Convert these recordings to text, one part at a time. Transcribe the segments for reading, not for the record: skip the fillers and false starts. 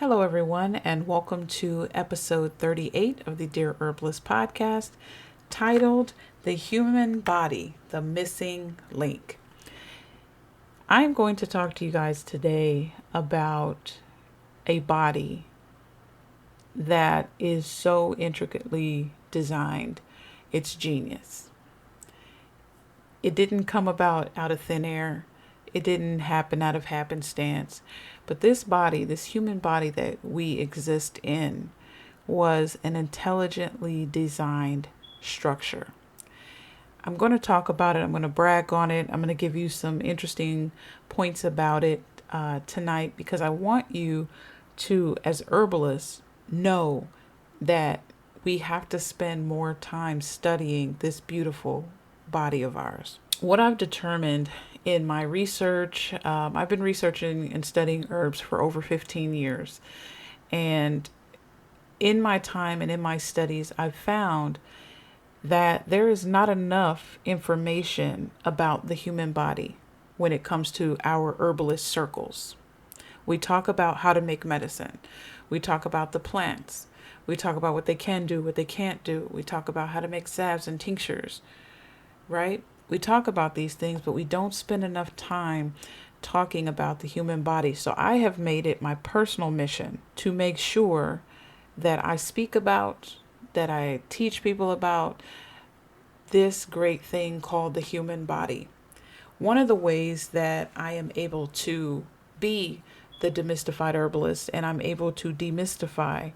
Hello, everyone, and welcome to episode 38 of the Dear Herbalist podcast, titled The Human Body, the Missing Link. I'm going to talk to you guys today about a body that is so intricately designed. It's genius. It didn't come about out of thin air. It didn't happen out of happenstance. But this body, this human body that we exist in, was an intelligently designed structure. I'm going to talk about it. I'm going to brag on it. I'm going to give you some interesting points about it tonight because I want you to, as herbalists, know that we have to spend more time studying this beautiful body of ours. What I've determined in my research, I've been researching and studying herbs for over 15 years. And in my time and in my studies, I've found that there is not enough information about the human body when it comes to our herbalist circles. We talk about how to make medicine. We talk about the plants. We talk about what they can do, what they can't do. We talk about how to make salves and tinctures, right? We talk about these things, but we don't spend enough time talking about the human body. So I have made it my personal mission to make sure that I speak about, that I teach people about this great thing called the human body. One of the ways that I am able to be the demystified herbalist and I'm able to demystify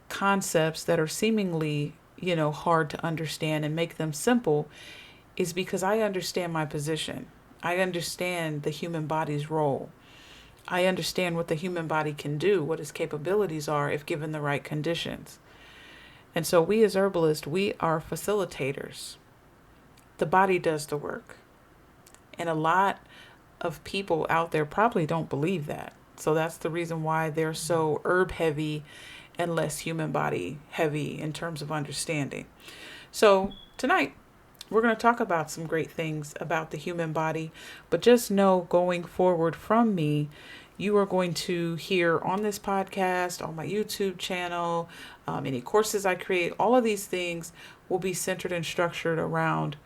concepts that are seemingly, hard to understand and make them simple is because I understand my position. I understand the human body's role. I understand what the human body can do, what its capabilities are if given the right conditions. And so we as herbalists, we are facilitators. The body does the work. And a lot of people out there probably don't believe that. So that's the reason why they're so herb heavy and less human body heavy in terms of understanding. So tonight, we're going to talk about some great things about the human body, but just know going forward from me, you are going to hear on this podcast, on my YouTube channel, any courses I create, all of these things will be centered and structured around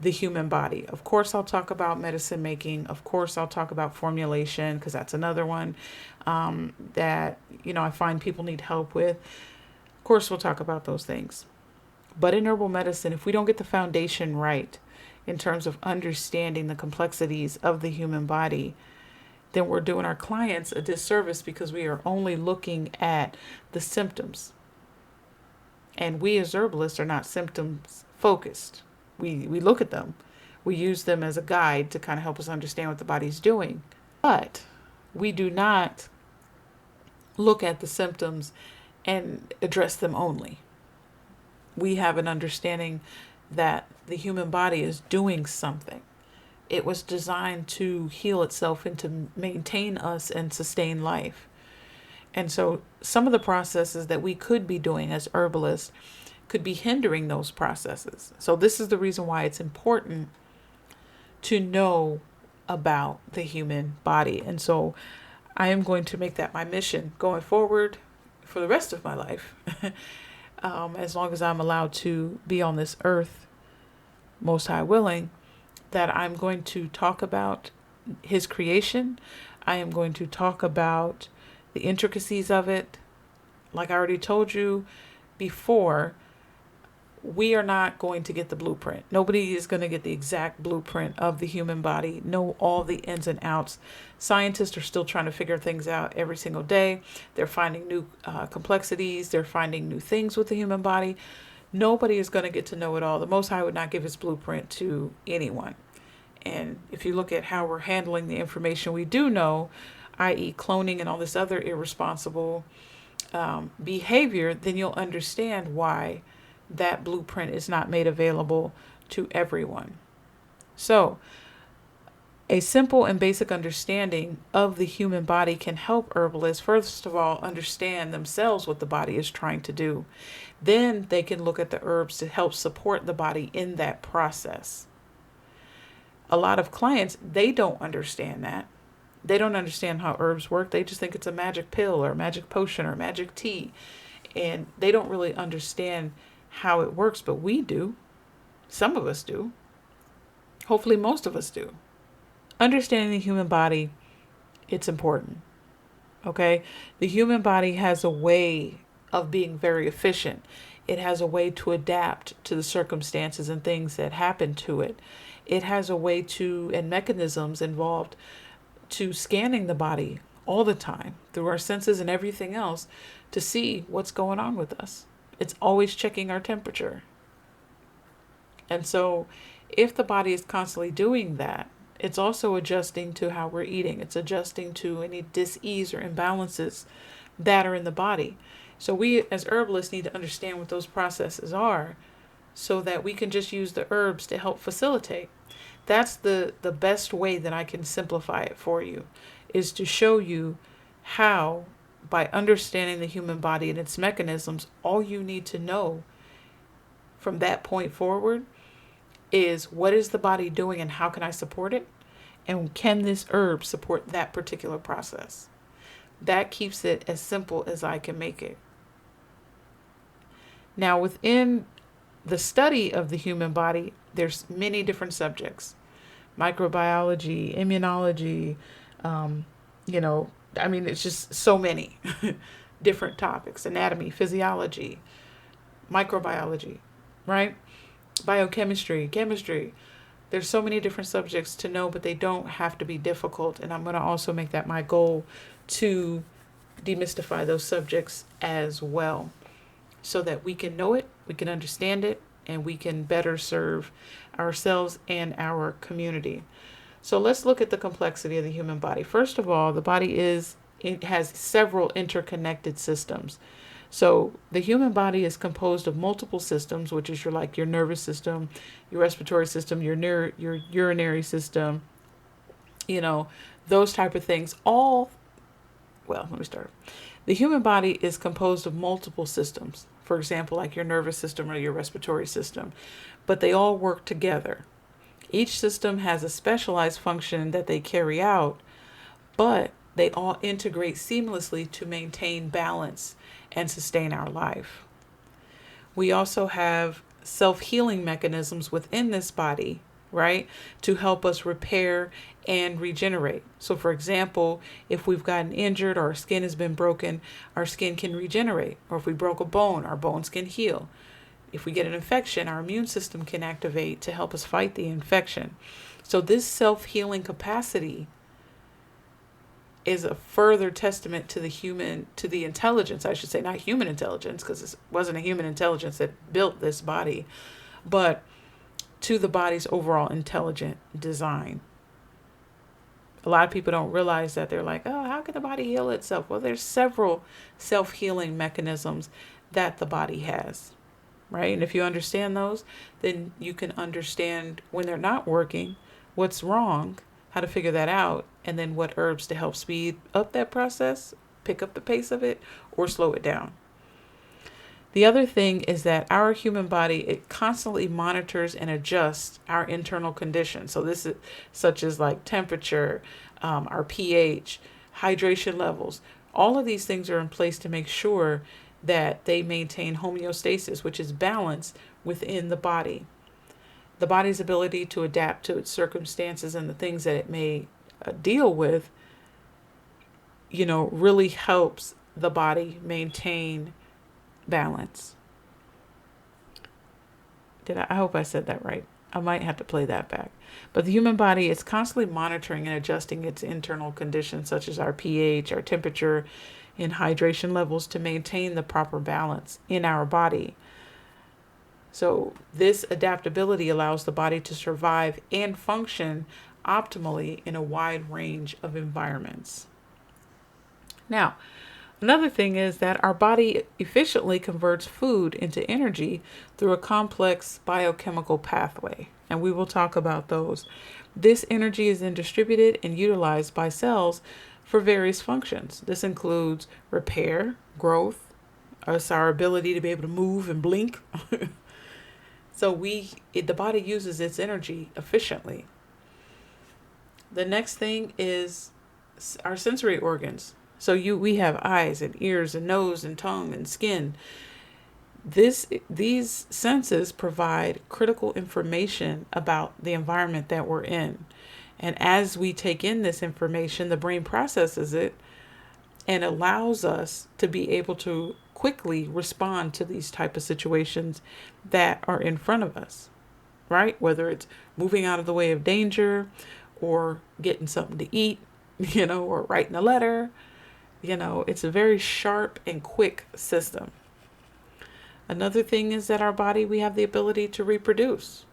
the human body. Of course, I'll talk about medicine making. Of course, I'll talk about formulation because that's another one that, I find people need help with. Of course, we'll talk about those things. But in herbal medicine, if we don't get the foundation right in terms of understanding the complexities of the human body, then we're doing our clients a disservice because we are only looking at the symptoms. And we as herbalists are not symptoms focused. We look at them. We use them as a guide to kind of help us understand what the body's doing. But we do not look at the symptoms and address them only. We have an understanding that the human body is doing something. It was designed to heal itself and to maintain us and sustain life. And so some of the processes that we could be doing as herbalists could be hindering those processes. So this is the reason why it's important to know about the human body. And so I am going to make that my mission going forward for the rest of my life. As long as I'm allowed to be on this earth, most high willing, that I'm going to talk about his creation. I am going to talk about the intricacies of it. Like I already told you before, we are not going to get the blueprint. Nobody is going to get the exact blueprint of the human body, know all the ins and outs. Scientists are still trying to figure things out every single day. They're finding new complexities. They're finding new things with the human body. Nobody is going to get to know it all. The Most High would not give his blueprint to anyone. And if you look at how we're handling the information we do know, i.e. cloning and all this other irresponsible behavior, then you'll understand why that blueprint is not made available to everyone. So a simple and basic understanding of the human body can help herbalists, first of all, understand themselves what the body is trying to do. Then they can look at the herbs to help support the body in that process. A lot of clients, they don't understand that. They don't understand how herbs work. They just think it's a magic pill or a magic potion or magic tea. And they don't really understand how it works, but we do. Some of us do. Hopefully most of us do. Understanding the human body, it's important. Okay? The human body has a way of being very efficient. It has a way to adapt to the circumstances and things that happen to it. It has a way to, and mechanisms involved to scanning the body all the time through our senses and everything else to see what's going on with us. It's always checking our temperature. And so if the body is constantly doing that, it's also adjusting to how we're eating. It's adjusting to any dis-ease or imbalances that are in the body. So we as herbalists need to understand what those processes are so that we can just use the herbs to help facilitate. That's the best way that I can simplify it for you, is to show you how, by understanding the human body and its mechanisms, all you need to know from that point forward is what is the body doing and how can I support it? And can this herb support that particular process? That keeps it as simple as I can make it. Now, within the study of the human body, there's many different subjects. Microbiology, immunology, it's just so many different topics. Anatomy, physiology, microbiology, right? Biochemistry, chemistry. There's so many different subjects to know, but they don't have to be difficult. And I'm going to also make that my goal to demystify those subjects as well, so that we can know it, we can understand it, and we can better serve ourselves and our community. So let's look at the complexity of the human body. First of all, the body it has several interconnected systems. So the human body is composed of multiple systems, which is your nervous system, your respiratory system, your urinary system, those type of things. Let me start. The human body is composed of multiple systems. For example, like your nervous system or your respiratory system, but they all work together. Each system has a specialized function that they carry out, but they all integrate seamlessly to maintain balance and sustain our life. We also have self-healing mechanisms within this body, right, to help us repair and regenerate. So for example, if we've gotten injured or our skin has been broken, our skin can regenerate. Or if we broke a bone, our bones can heal. If we get an infection, our immune system can activate to help us fight the infection. So this self-healing capacity is a further testament to the intelligence, I should say, not human intelligence, because it wasn't a human intelligence that built this body, but to the body's overall intelligent design. A lot of people don't realize that. They're like, oh, how can the body heal itself? Well, there's several self-healing mechanisms that the body has, right? And if you understand those, then you can understand when they're not working, what's wrong, how to figure that out, and then what herbs to help speed up that process, pick up the pace of it, or slow it down. The other thing is that our human body, it constantly monitors and adjusts our internal conditions. So this is such as like temperature, our pH, hydration levels. All of these things are in place to make sure that they maintain homeostasis, which is balance within the body. The body's ability to adapt to its circumstances and the things that it may deal with, really helps the body maintain balance. I hope I said that right. I might have to play that back. But the human body is constantly monitoring and adjusting its internal conditions, such as our pH, our temperature, and hydration levels to maintain the proper balance in our body. So this adaptability allows the body to survive and function optimally in a wide range of environments. Now, another thing is that our body efficiently converts food into energy through a complex biochemical pathway, and we will talk about those. This energy is then distributed and utilized by cells for various functions. This includes repair, growth, our ability to be able to move and blink. So the body uses its energy efficiently. The next thing is our sensory organs. So we have eyes and ears and nose and tongue and skin. These senses provide critical information about the environment that we're in. And as we take in this information, the brain processes it and allows us to be able to quickly respond to these type of situations that are in front of us, right? Whether it's moving out of the way of danger or getting something to eat, or writing a letter, it's a very sharp and quick system. Another thing is that our body, we have the ability to reproduce,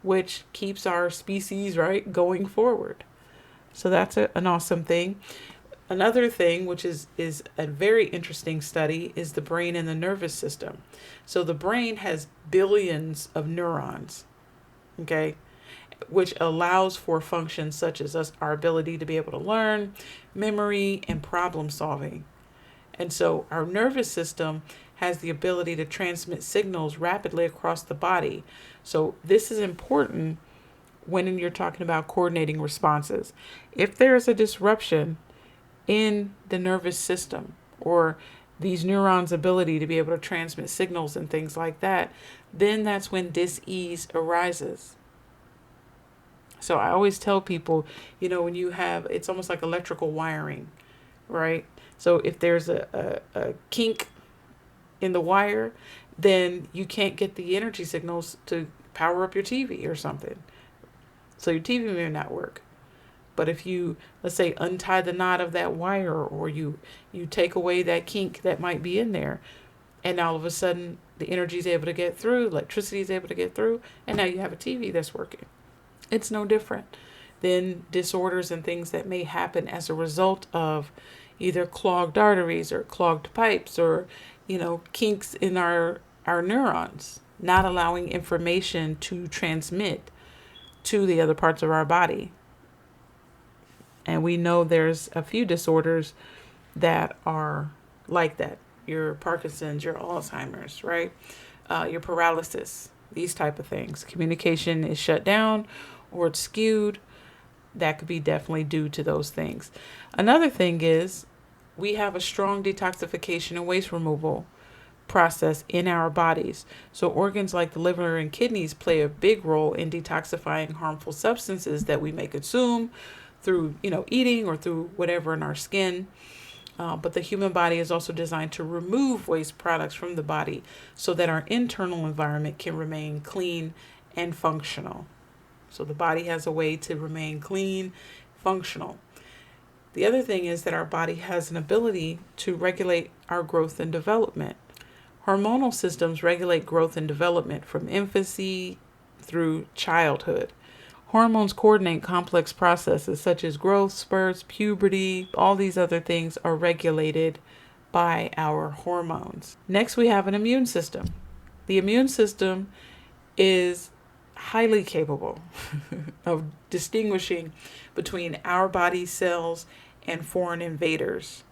which keeps our species, right, going forward. So that's an awesome thing. Another thing, which is a very interesting study, is the brain and the nervous system. So the brain has billions of neurons, okay, which allows for functions such as our ability to be able to learn, memory, and problem solving. And so our nervous system has the ability to transmit signals rapidly across the body. So this is important when you're talking about coordinating responses. If there's a disruption in the nervous system or these neurons' ability to be able to transmit signals and things like that, then that's when dis-ease arises. So I always tell people, when you have, it's almost like electrical wiring, right? So if there's a kink in the wire, then you can't get the energy signals to power up your TV or something. So your TV may not work. But if you, let's say, untie the knot of that wire, or you take away that kink that might be in there, and all of a sudden the energy is able to get through, electricity is able to get through, and now you have a TV that's working. It's no different than disorders and things that may happen as a result of either clogged arteries or clogged pipes or, kinks in our neurons, not allowing information to transmit to the other parts of our body. And we know there's a few disorders that are like that. Your Parkinson's, your Alzheimer's, right? Your paralysis, these type of things. Communication is shut down or it's skewed. That could be definitely due to those things. Another thing is we have a strong detoxification and waste removal process in our bodies. So organs like the liver and kidneys play a big role in detoxifying harmful substances that we may consume through, eating or through whatever in our skin. But the human body is also designed to remove waste products from the body so that our internal environment can remain clean and functional. So the body has a way to remain clean, functional. The other thing is that our body has an ability to regulate our growth and development. Hormonal systems regulate growth and development from infancy through childhood. Hormones coordinate complex processes such as growth, spurts, puberty. All these other things are regulated by our hormones. Next, we have an immune system. The immune system is highly capable of distinguishing between our body cells and foreign invaders.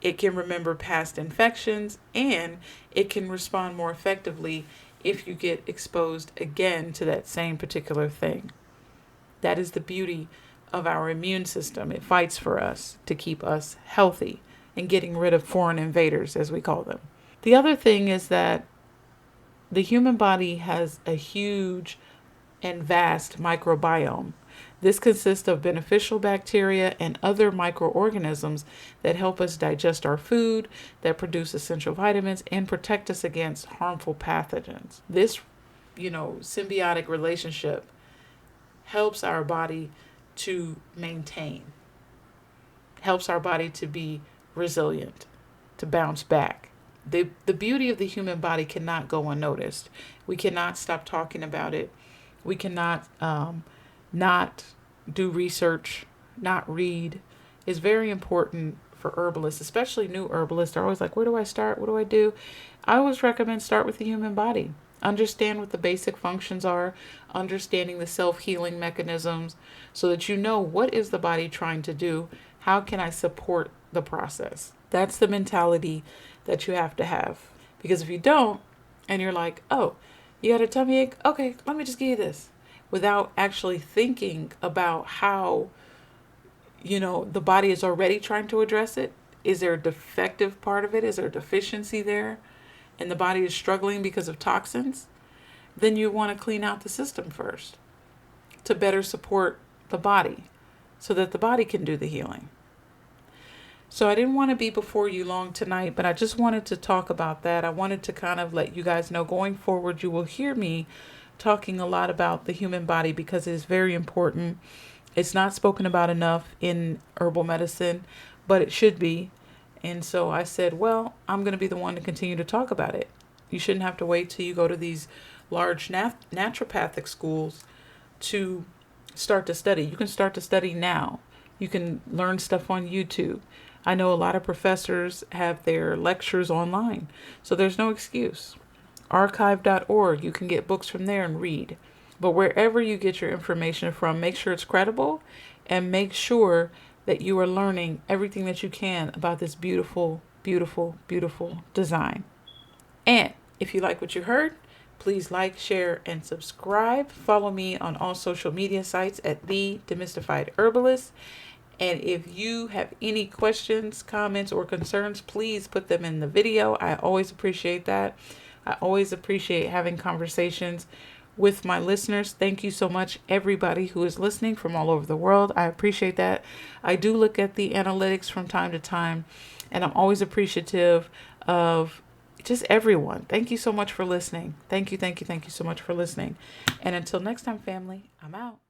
It can remember past infections, and it can respond more effectively if you get exposed again to that same particular thing. That is the beauty of our immune system. It fights for us to keep us healthy and getting rid of foreign invaders, as we call them. The other thing is that the human body has a huge and vast microbiome. This consists of beneficial bacteria and other microorganisms that help us digest our food, that produce essential vitamins, and protect us against harmful pathogens. This, symbiotic relationship helps our body to maintain, helps our body to be resilient, to bounce back. The beauty of the human body cannot go unnoticed. We cannot stop talking about it. We cannot not do research, not read. It's very important for herbalists, especially new herbalists. They're always like, where do I start? What do I do? I always recommend start with the human body. Understand what the basic functions are, understanding the self-healing mechanisms so that you know what is the body trying to do. How can I support the process? That's the mentality that you have to have. Because if you don't, and you're like, oh, you got a tummy ache? Okay, let me just give you this. Without actually thinking about how, the body is already trying to address it. Is there a defective part of it? Is there a deficiency there? And the body is struggling because of toxins? Then you want to clean out the system first to better support the body so that the body can do the healing. So I didn't want to be before you long tonight, but I just wanted to talk about that. I wanted to kind of let you guys know going forward, you will hear me talking a lot about the human body because it is very important. It's not spoken about enough in herbal medicine, but it should be. And so I said, well, I'm going to be the one to continue to talk about it. You shouldn't have to wait till you go to these large naturopathic schools to start to study. You can start to study now. You can learn stuff on YouTube. I know a lot of professors have their lectures online, so there's no excuse. Archive.org, you can get books from there and read. But wherever you get your information from, make sure it's credible and make sure that you are learning everything that you can about this beautiful, beautiful, beautiful design. And if you like what you heard, please like, share, and subscribe. Follow me on all social media sites at The Demystified Herbalist. And if you have any questions, comments, or concerns, please put them in the video. I always appreciate that. I always appreciate having conversations with my listeners. Thank you so much, everybody who is listening from all over the world. I appreciate that. I do look at the analytics from time to time, and I'm always appreciative of just everyone. Thank you so much for listening. Thank you so much for listening. And until next time, family, I'm out.